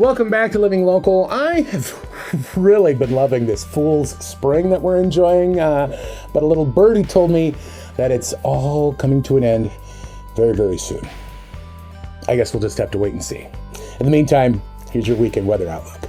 Welcome back to Living Local. I have really been loving this fool's spring that we're enjoying, but a little birdie told me that it's all coming to an end very, very soon. I guess we'll just have to wait and see. In the meantime, here's your weekend weather outlook.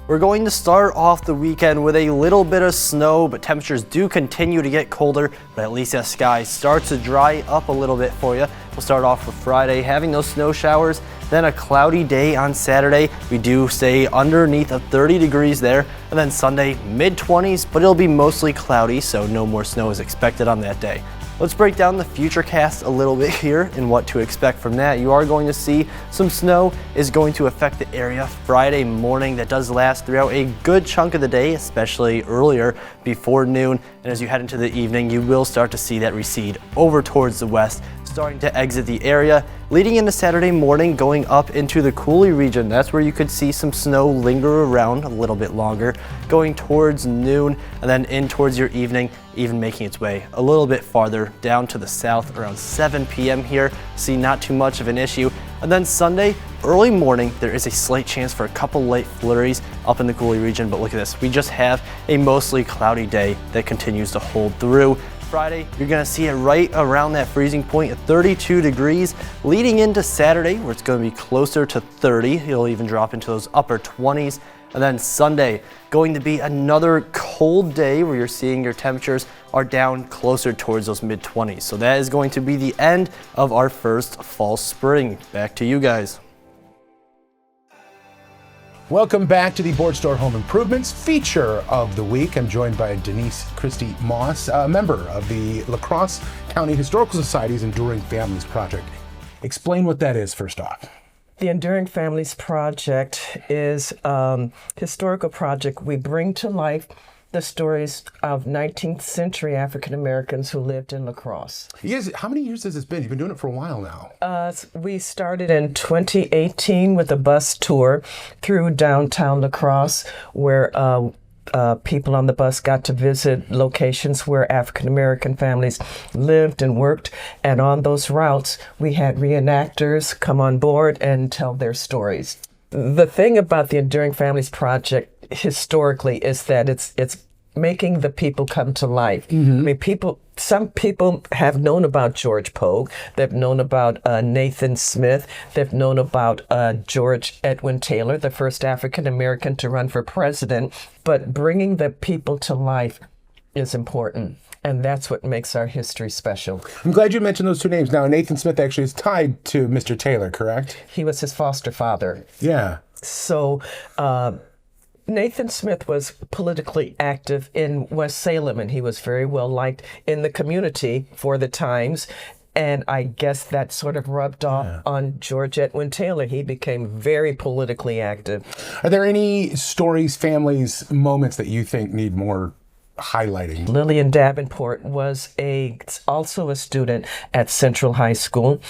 We're going to start off the weekend with a little bit of snow, but temperatures do continue to get colder, but at least that sky starts to dry up a little bit for you. We'll start off with Friday, having those snow showers, then a cloudy day on Saturday. We do stay underneath of 30 degrees there, and then Sunday, mid-20s, but it'll be mostly cloudy, so no more snow is expected on that day. Let's break down the futurecast a little bit here and what to expect from that. You are going to see some snow is going to affect the area Friday morning. That does last throughout a good chunk of the day, especially earlier before noon. And as you head into the evening, you will start to see that recede over towards the west, starting to exit the area, leading into Saturday morning, going up into the Coulee region. That's where you could see some snow linger around a little bit longer, going towards noon and then in towards your evening, even making its way a little bit farther down to the south around 7 p.m. here. See, not too much of an issue. And then Sunday, early morning, there is a slight chance for a couple light flurries up in the Coulee region, but look at this. We just have a mostly cloudy day that continues to hold through. Friday, you're going to see it right around that freezing point at 32 degrees, leading into Saturday, where it's going to be closer to 30. It'll even drop into those upper 20s. And then Sunday, going to be another cold day where you're seeing your temperatures are down closer towards those mid-20s. So that is going to be the end of our first fall spring. Back to you guys. Welcome back to the Board Store Home Improvements feature of the week. I'm joined by Denise Christie Moss, a member of the La Crosse County Historical Society's Enduring Families Project. Explain what that is first off. The Enduring Families Project is a historical project. We bring to life the stories of 19th century African Americans who lived in La Crosse. Yes, how many years has this been? You've been doing it for a while now. We started in 2018 with a bus tour through downtown La Crosse, where people on the bus got to visit locations where African American families lived and worked. And on those routes, we had reenactors come on board and tell their stories. The thing about the Enduring Families Project historically is that it's making the people come to life. Mm-hmm. I mean, some people have known about George Pogue. They've known about Nathan Smith. They've known about George Edwin Taylor, the first African American to run for president. But bringing the people to life is important. And that's what makes our history special. I'm glad you mentioned those two names. Now, Nathan Smith actually is tied to Mr. Taylor, correct? He was his foster father. Yeah. So Nathan Smith was politically active in West Salem, and he was very well liked in the community for the times. And I guess that sort of rubbed off on George Edwin Taylor. He became very politically active. Are there any stories, families, moments that you think need more highlighting? Lillian Davenport was also a student at Central High School.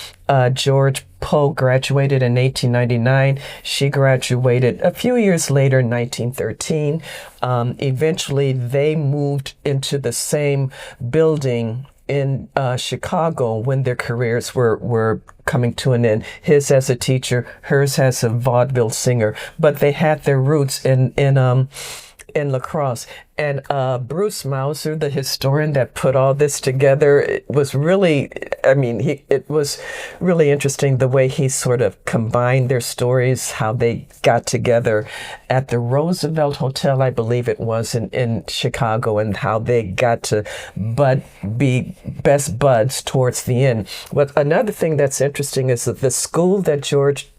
George Poe graduated in 1899. She graduated a few years later in 1913. Eventually, they moved into the same building in Chicago when their careers were coming to an end. His as a teacher, hers as a vaudeville singer. But they had their roots in La Crosse. And Bruce Mauser, the historian that put all this together, it was really interesting the way he sort of combined their stories, how they got together at the Roosevelt Hotel, I believe it was, in Chicago, and how they got to be best buds towards the end. But another thing that's interesting is that the school that George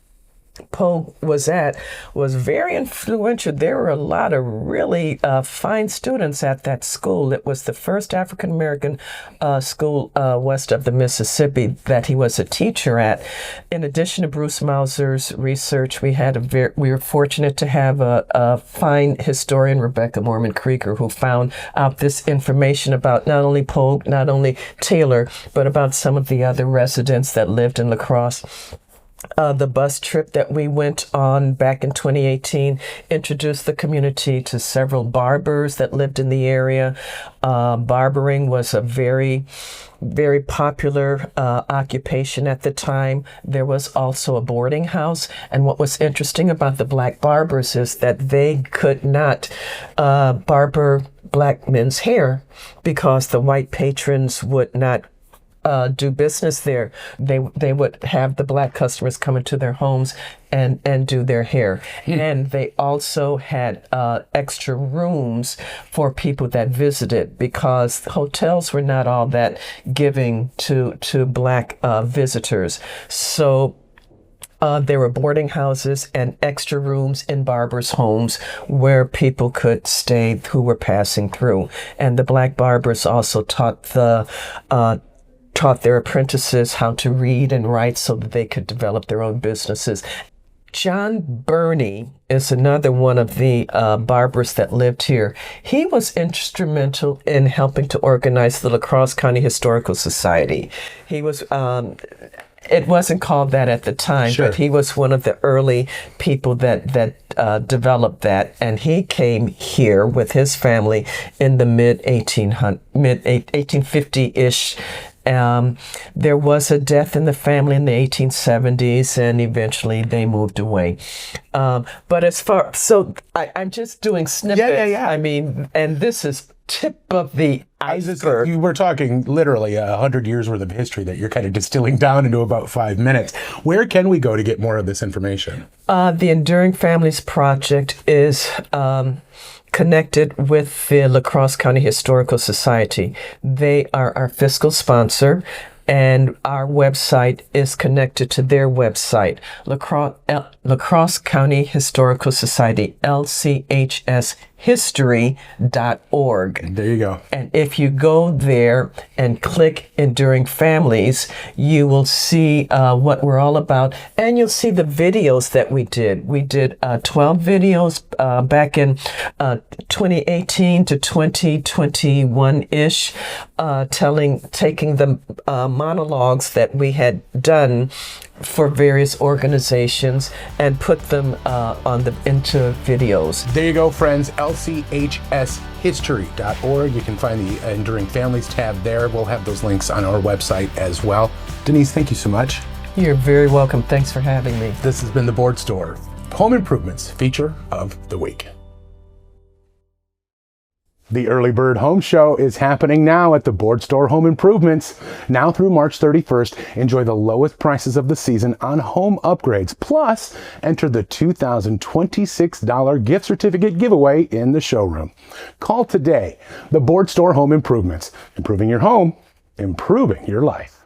Poe was at was very influential. There were a lot of really fine students at that school. It was the first African American school west of the Mississippi that he was a teacher at. In addition to Bruce Mauser's research, we were fortunate to have a fine historian, Rebecca Mormon Krieger, who found out this information about not only Poe, not only Taylor, but about some of the other residents that lived in La Crosse. The bus trip that we went on back in 2018 introduced the community to several barbers that lived in the area. Barbering was a very, very popular occupation at the time. There was also a boarding house. And what was interesting about the black barbers is that they could not barber black men's hair because the white patrons would not do business there. They would have the black customers come into their homes and do their hair. And they also had extra rooms for people that visited because hotels were not all that giving to black visitors. So there were boarding houses and extra rooms in barbers' homes where people could stay who were passing through. And the black barbers also taught their apprentices how to read and write so that they could develop their own businesses. John Burney is another one of the barbers that lived here. He was instrumental in helping to organize the La Crosse County Historical Society. He was, it wasn't called that at the time, Sure. but he was one of the early people that developed that. And he came here with his family in the mid 1850-ish. There was a death in the family in the 1870s, and eventually they moved away. But I'm just doing snippets. Yeah. I mean, and this is tip of the iceberg. You were talking literally 100 years worth of history that you're kind of distilling down into about 5 minutes. Where can we go to get more of this information? The Enduring Families Project is connected with the La Crosse County Historical Society. They are our fiscal sponsor, and our website is connected to their website, La Crosse County Historical Society, LCHShistory.org. There you go. And if you go there and click Enduring Families, you will see what we're all about, and you'll see the videos that we did. We did 12 videos back in 2018 to 2021-ish, taking the monologues that we had done for various organizations and put them into videos. There you go, friends. LCHShistory.org. You can find the Enduring Families tab there. We'll have those links on our website as well. Denise, thank you so much. You're very welcome. Thanks for having me. This has been the Board Store Home Improvements feature of the week. The Early Bird Home Show is happening now at the Board Store Home Improvements. Now through March 31st, enjoy the lowest prices of the season on home upgrades. Plus, enter the $2,026 gift certificate giveaway in the showroom. Call today. The Board Store Home Improvements. Improving your home, improving your life.